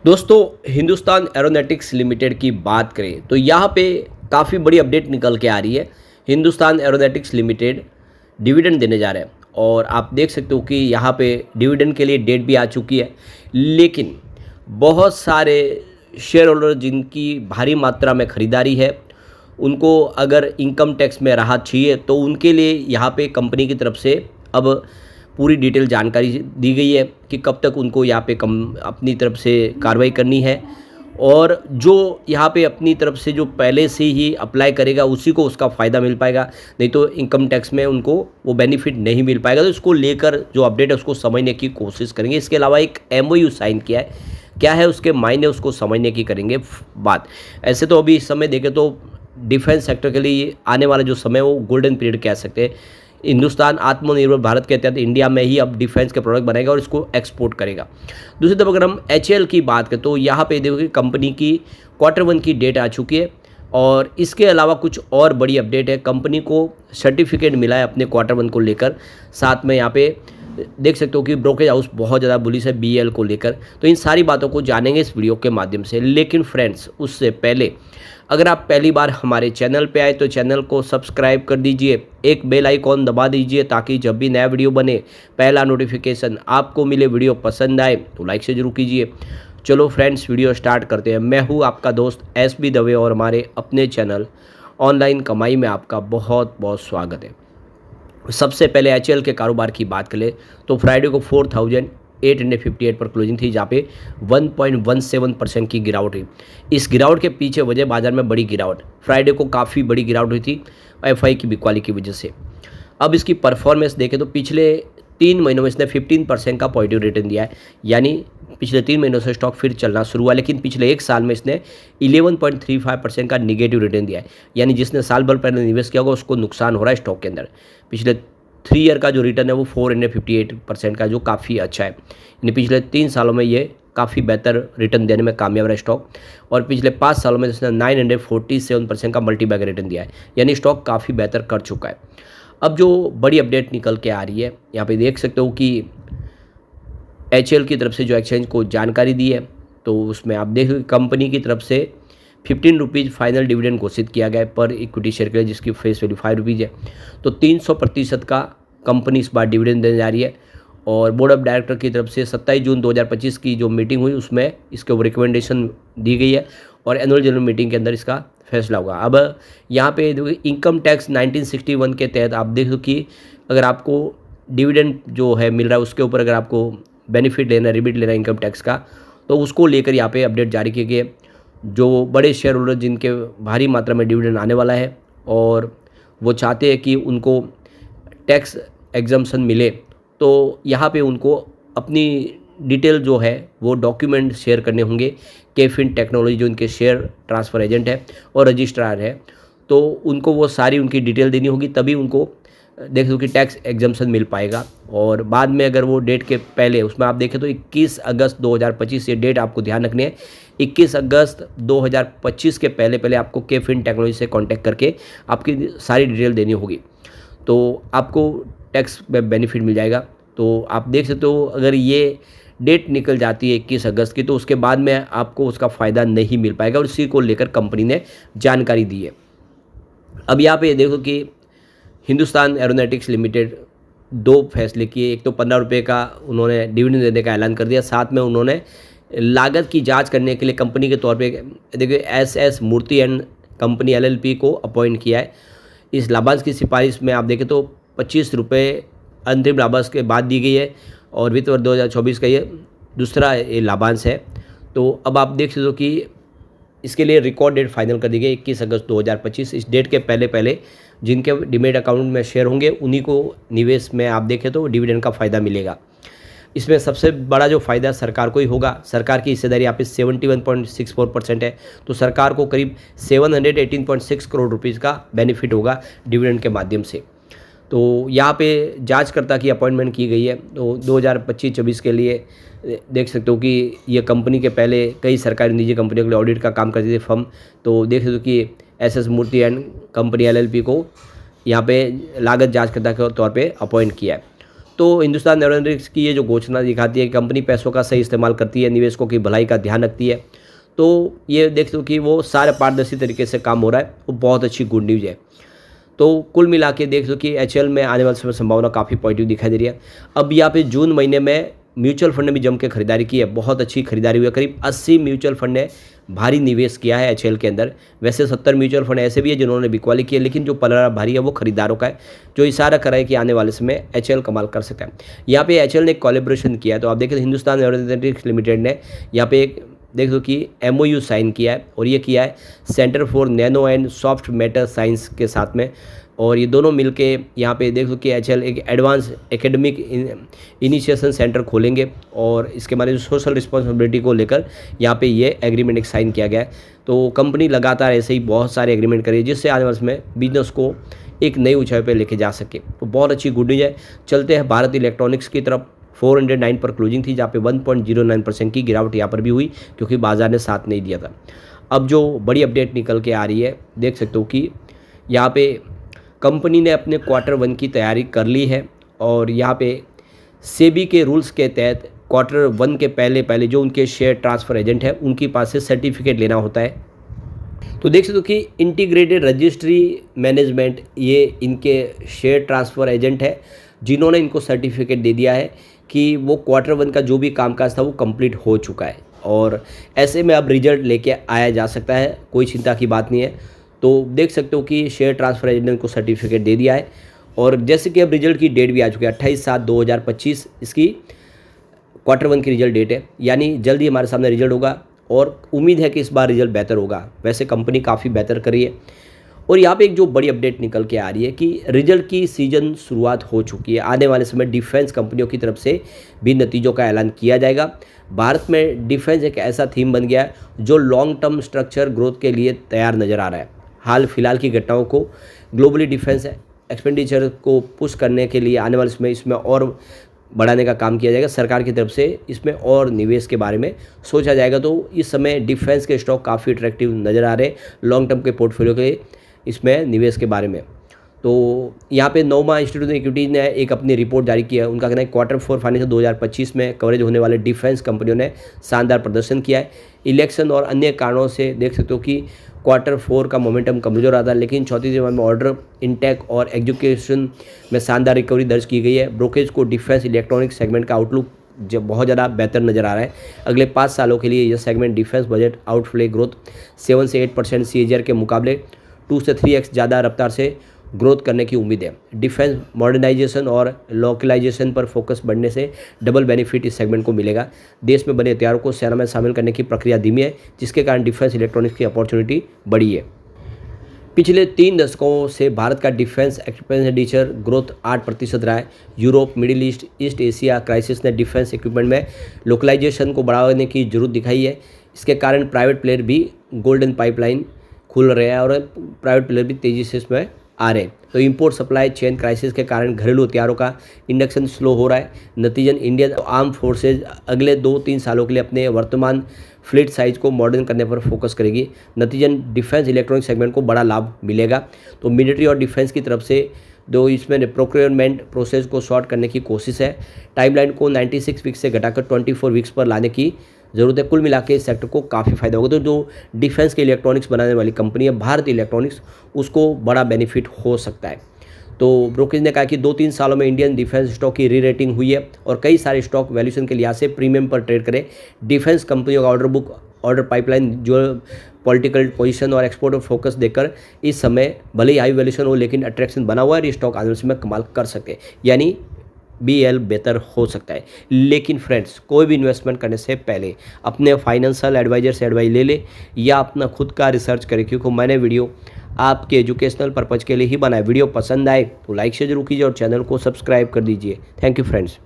दोस्तों, Hindustan aeronautics limited की बात करें तो यहाँ पे काफ़ी बड़ी अपडेट निकल के आ रही है। हिंदुस्तान एरोनॉटिक्स लिमिटेड डिविडेंड देने जा रहे हैं और आप देख सकते हो कि यहाँ पे डिविडेंड के लिए डेट भी आ चुकी है। लेकिन बहुत सारे शेयर होल्डर जिनकी भारी मात्रा में खरीदारी है, उनको अगर इनकम टैक्स में राहत चाहिए तो उनके लिए यहाँ पे कंपनी की तरफ से अब पूरी डिटेल जानकारी दी गई है कि कब तक उनको यहाँ पे कम अपनी तरफ से कार्रवाई करनी है। और जो यहाँ पे अपनी तरफ से जो पहले से ही अप्लाई करेगा उसी को उसका फ़ायदा मिल पाएगा, नहीं तो इनकम टैक्स में उनको वो बेनिफिट नहीं मिल पाएगा। तो इसको लेकर जो अपडेट है उसको समझने की कोशिश करेंगे। इसके अलावा एक एमओयू साइन किया है, क्या है उसके मायने उसको समझने की करेंगे बात। ऐसे तो अभी इस समय देखें तो डिफेंस सेक्टर के लिए आने वाला जो समय वो गोल्डन पीरियड कह सकते हैं। हिंदुस्तान आत्मनिर्भर भारत के तहत इंडिया में ही अब डिफेंस के प्रोडक्ट बनाएगा और इसको एक्सपोर्ट करेगा। दूसरी तरफ अगर हम एचएएल की बात करें तो यहाँ पे देखो कि कंपनी की Q1 की डेट आ चुकी है और इसके अलावा कुछ और बड़ी अपडेट है। कंपनी को सर्टिफिकेट मिला है अपने Q1 को लेकर। साथ में यहाँ पे देख सकते हो कि ब्रोकरेज हाउस बहुत ज़्यादा बुलिश है बीएल को लेकर। तो इन सारी बातों को जानेंगे इस वीडियो के माध्यम से। लेकिन फ्रेंड्स, उससे पहले अगर आप पहली बार हमारे चैनल पे आए तो चैनल को सब्सक्राइब कर दीजिए, एक बेल आइकॉन दबा दीजिए ताकि जब भी नया वीडियो बने पहला नोटिफिकेशन आपको मिले। वीडियो पसंद आए तो लाइक से जरूर कीजिए। चलो फ्रेंड्स, वीडियो स्टार्ट करते हैं। मैं हूँ आपका दोस्त एसबी दवे और हमारे अपने चैनल ऑनलाइन कमाई में आपका बहुत बहुत स्वागत है। सबसे पहले एचएएल के कारोबार की बात करें तो फ्राइडे को 4858 पर क्लोजिंग थी, जहाँ पे 1.17% की गिरावट हुई। इस गिरावट के पीछे वजह बाजार में बड़ी गिरावट, फ्राइडे को काफ़ी बड़ी गिरावट हुई थी एफआई की बिकवाली की वजह से। अब इसकी परफॉर्मेंस देखें तो पिछले 3 महीनों में इसने 15% का पॉजिटिव रिटर्न दिया है, यानी पिछले 3 महीनों से स्टॉक फिर चलना शुरू हुआ। लेकिन पिछले 1 साल में इसने 11.35% का निगेटिव रिटर्न दिया है, यानी जिसने साल भर पहले निवेश किया होगा उसको नुकसान हो रहा है स्टॉक के अंदर। पिछले 3 ईयर का जो रिटर्न है वो 458% का, जो काफ़ी अच्छा है। यानी पिछले 3 सालों में ये काफ़ी बेहतर रिटर्न देने में कामयाब रहा स्टॉक। और पिछले 5 सालों में इसने 947% का मल्टीबैग रिटर्न दिया है, यानी स्टॉक काफ़ी बेहतर कर चुका है। अब जो बड़ी अपडेट निकल के आ रही है, यहाँ पे देख सकते हो कि एचएएल की तरफ से जो एक्सचेंज को जानकारी दी है तो उसमें आप देख कंपनी की तरफ से 15 रुपीज़ फाइनल डिविडेंड घोषित किया गया है पर इक्विटी शेयर के लिए, जिसकी फेस वैल्यू 5 रुपीज़ है। तो 300% का कंपनी इस बार डिविडेंड देने जा रही है। और बोर्ड ऑफ डायरेक्टर की तरफ से 27 जून 2025 की जो मीटिंग हुई उसमें इसके ऊपर रिकमेंडेशन दी गई है और एनुअल जनरल मीटिंग के अंदर इसका फैसला होगा। अब यहाँ पे इनकम टैक्स 1961 के तहत आप देख लो कि अगर आपको डिविडेंड जो है मिल रहा है उसके ऊपर अगर आपको बेनिफिट लेना है, रिबेट लेना है इनकम टैक्स का, तो उसको लेकर यहाँ पे अपडेट जारी की गई है। जो बड़े शेयर होल्डर जिनके भारी मात्रा में डिविडेंड आने वाला है और वो चाहते हैं कि उनको टैक्स एग्जम्पशन मिले, तो यहाँ पे उनको अपनी डिटेल जो है वो डॉक्यूमेंट शेयर करने होंगे। केफिन टेक्नोलॉजी जो इनके शेयर ट्रांसफ़र एजेंट है और रजिस्ट्रार है, तो उनको वो सारी उनकी डिटेल देनी होगी, तभी उनको देख लो कि टैक्स एग्जम्पशन मिल पाएगा। और बाद में अगर वो डेट के पहले उसमें आप देखें तो 21 अगस्त 2025 ये डेट आपको ध्यान रखनी है। 21 अगस्त 2025 के पहले पहले आपको केफिन टेक्नोलॉजी से कांटेक्ट करके आपकी सारी डिटेल देनी होगी, तो आपको टैक्स में बेनिफिट मिल जाएगा। तो आप देख सकते हो अगर ये डेट निकल जाती है 21 अगस्त की, तो उसके बाद में आपको उसका फ़ायदा नहीं मिल पाएगा और इसी को लेकर कंपनी ने जानकारी दी है। अब यहाँ पे देखो कि हिंदुस्तान एरोनॉटिक्स लिमिटेड 2 फैसले किए। एक तो 15 रुपये का उन्होंने डिविडेंड देने का ऐलान कर दिया, साथ में उन्होंने लागत की जांच करने के लिए कंपनी के तौर पे देखिए S Murthy and company LLP को अपॉइंट किया है। इस लाभांश की सिफारिश में आप देखें तो 25 रुपये अंतरिम लाभांश के बाद दी गई है और वित्त वर्ष 2024 का ये दूसरा लाभांश है। तो अब आप देख सकते हो कि इसके लिए रिकॉर्ड डेट फाइनल कर दी गई 21 अगस्त 2025। इस डेट के पहले पहले जिनके डीमैट अकाउंट में शेयर होंगे उन्हीं को निवेश में आप देखें तो डिविडेंड का फ़ायदा मिलेगा। इसमें सबसे बड़ा जो फ़ायदा सरकार को ही होगा। सरकार की हिस्सेदारी यहाँ पे 71.64% है, तो सरकार को करीब 718.6 करोड़ रुपीज़ का बेनिफिट होगा डिविडेंड के माध्यम से। तो यहाँ पे जांचकर्ता की अपॉइंटमेंट की गई है। तो 2025-26 के लिए देख सकते हो कि ये कंपनी के पहले कई सरकारी निजी कंपनियों के लिए ऑडिट का काम करती थी फर्म। तो देख सकते हो कि S Murthy and company LLP को यहाँ पे लागत जांचकर्ता के तौर पे अपॉइंट किया है। तो हिंदुस्तान एरोनॉटिक्स की ये जो घोषणा दिखाती है कि कंपनी पैसों का सही इस्तेमाल करती है, निवेशकों की भलाई का ध्यान रखती है, तो ये देख लो कि वो सारे पारदर्शी तरीके से काम हो रहा है, वो बहुत अच्छी गुड न्यूज़ है। तो कुल मिला के देख लो कि एचएल में आने वाले समय संभावना काफ़ी पॉजिटिव दिखाई दे रही है। अब यहाँ पे जून महीने में म्यूचुअल फंड ने भी जम के खरीदारी की है, बहुत अच्छी खरीदारी हुई है। करीब 80 म्यूचुअल फंड ने भारी निवेश किया है एचएल के अंदर। वैसे 70 म्यूचुअल फंड ऐसे भी है जिन्होंने बिकवाली की है, लेकिन जो पलड़ा भारी है वो खरीदारों का है, जो इशारा कर रहा है कि आने वाले समय एचएल कमाल कर सकता है। यहाँ पे एचएल ने एक कोलैबोरेशन किया है, तो आप देखें हिंदुस्तान एरोनॉटिक्स लिमिटेड ने यहाँ पे एक देख दो कि MOU साइन किया है, और ये किया है centre for nano and soft matter science के साथ में। और ये दोनों मिलके यहाँ पे देख लो कि एचएल एक एडवांस एकेडमिक इनिशिएशन सेंटर खोलेंगे, और इसके बारे में सोशल रिस्पॉन्सिबिलिटी को लेकर यहाँ पे ये एग्रीमेंट एक साइन किया गया है। तो कंपनी लगातार ऐसे ही बहुत सारे एग्रीमेंट करी है, जिससे आने वाले में बिजनेस को एक नई ऊंचाई पे लेके जा सके। तो बहुत अच्छी गुड न्यूज़ है। चलते हैं भारत इलेक्ट्रॉनिक्स की तरफ। 409 पर क्लोजिंग थी, जहाँ पे 1.09% की गिरावट यहाँ पर भी हुई, क्योंकि बाजार ने साथ नहीं दिया था। अब जो बड़ी अपडेट निकल के आ रही है, देख सकते हो कि यहाँ पे कंपनी ने अपने Q1 की तैयारी कर ली है, और यहाँ पे सेबी के रूल्स के तहत Q1 के पहले जो उनके शेयर ट्रांसफ़र एजेंट है उनके पास से सर्टिफिकेट लेना होता है। तो देख सकते हो कि इंटीग्रेटेड रजिस्ट्री मैनेजमेंट ये इनके शेयर ट्रांसफ़र एजेंट है, जिन्होंने इनको सर्टिफिकेट दे दिया है कि वो Q1 का जो भी कामकाज था वो कंप्लीट हो चुका है, और ऐसे में अब रिजल्ट लेके आया जा सकता है, कोई चिंता की बात नहीं है। तो देख सकते हो कि शेयर ट्रांसफ़र एजेंट ने को सर्टिफिकेट दे दिया है, और जैसे कि अब रिजल्ट की डेट भी आ चुकी है 28/7/2025 इसकी Q1 की रिजल्ट डेट है, यानी जल्दी हमारे सामने रिजल्ट होगा, और उम्मीद है कि इस बार रिजल्ट बेहतर होगा। वैसे कंपनी काफ़ी बेहतर कर रही है। और यहाँ पे एक जो बड़ी अपडेट निकल के आ रही है कि रिजल्ट की सीजन शुरुआत हो चुकी है। आने वाले समय डिफेंस कंपनियों की तरफ से भी नतीजों का ऐलान किया जाएगा। भारत में डिफेंस एक ऐसा थीम बन गया है जो लॉन्ग टर्म स्ट्रक्चर ग्रोथ के लिए तैयार नज़र आ रहा है। हाल फिलहाल की घटनाओं को ग्लोबली डिफेंस एक्सपेंडिचर को पुश करने के लिए आने वाले समय इसमें और बढ़ाने का काम किया जाएगा। सरकार की तरफ से इसमें और निवेश के बारे में सोचा जाएगा। तो इस समय डिफेंस के स्टॉक काफ़ी अट्रैक्टिव नज़र आ रहे हैं लॉन्ग टर्म के पोर्टफोलियो के इसमें निवेश के बारे में। तो यहाँ पे नोमा इंस्टीट्यूट इक्विटी ने एक अपनी रिपोर्ट जारी की है। उनका कहना है Q4 फाइनेंशियल 2025 में कवरेज होने वाले डिफेंस कंपनियों ने शानदार प्रदर्शन किया है। इलेक्शन और अन्य कारणों से देख सकते हो कि Q4 का मोमेंटम कमजोर रहा था, लेकिन चौथी तिमाही में ऑर्डर इंटेक और एग्जीक्यूशन में शानदार रिकवरी दर्ज की गई है। ब्रोकरेज को डिफेंस इलेक्ट्रॉनिक सेगमेंट का आउटलुक जब बहुत ज़्यादा बेहतर नज़र आ रहा है। अगले 5 सालों के लिए यह segment defence budget outflow growth 7 से 8% CAGR के मुकाबले 2 से 3x ज़्यादा रफ्तार से ग्रोथ करने की उम्मीद है। डिफेंस मॉडर्नाइजेशन और लोकलाइजेशन पर फोकस बढ़ने से डबल बेनिफिट इस सेगमेंट को मिलेगा। देश में बने हथियारों को सेना में शामिल करने की प्रक्रिया धीमी है, जिसके कारण डिफेंस इलेक्ट्रॉनिक्स की अपॉर्चुनिटी बढ़ी है। पिछले 3 दशकों से भारत का डिफेंस एक्सपेंडिचर ग्रोथ 8% रहा है। Europe, middle east, east Asia crisis ने डिफेंस इक्विपमेंट में लोकलाइजेशन को बढ़ाने की जरूरत दिखाई है। इसके कारण प्राइवेट प्लेयर भी गोल्डन पाइपलाइन खुल रहे हैं और प्राइवेट प्लेयर भी तेज़ी से इसमें आ रहे हैं। तो इंपोर्ट सप्लाई चेन क्राइसिस के कारण घरेलू हथियारों का इंडक्शन स्लो हो रहा है। नतीजन इंडियन आर्म फोर्सेज अगले 2-3 सालों के लिए अपने वर्तमान फ्लीट साइज को मॉडर्न करने पर फोकस करेगी। नतीजन डिफेंस इलेक्ट्रॉनिक सेगमेंट को बड़ा लाभ मिलेगा। तो मिलिट्री और डिफेंस की तरफ से दो इसमें प्रोक्योरमेंट प्रोसेस को शॉर्ट करने की कोशिश है। टाइमलाइन को 96 वीक्स से घटाकर 24 वीक्स पर लाने की ज़रूरत है। कुल मिला के इस सेक्टर को काफ़ी फायदा होगा। तो जो डिफेंस के इलेक्ट्रॉनिक्स बनाने वाली कंपनी है भारत इलेक्ट्रॉनिक्स, उसको बड़ा बेनिफिट हो सकता है। तो ब्रोकरेज ने कहा कि 2-3 सालों में इंडियन डिफेंस स्टॉक की री रेटिंग हुई है और कई सारे स्टॉक वैल्यूएशन के लिहाज से प्रीमियम पर ट्रेड करें। डिफेंस कंपनियों का ऑर्डर बुक, ऑर्डर पाइपलाइन, जो पॉलिटिकल पोजीशन और एक्सपोर्ट पर फोकस देकर इस समय भले ही हाई वैल्यूएशन हो लेकिन अट्रैक्शन बना हुआ है। ये स्टॉक आने में कमाल कर सकते हैं, यानी BL बेहतर हो सकता है। लेकिन फ्रेंड्स, कोई भी इन्वेस्टमेंट करने से पहले अपने फाइनेंशियल एडवाइजर से एडवाइस ले ले या अपना खुद का रिसर्च करें, क्योंकि मैंने वीडियो आपके एजुकेशनल पर्पज़ के लिए ही बनाया। वीडियो पसंद आए तो लाइक से जरूर कीजिए और चैनल को सब्सक्राइब कर दीजिए। Thank you friends.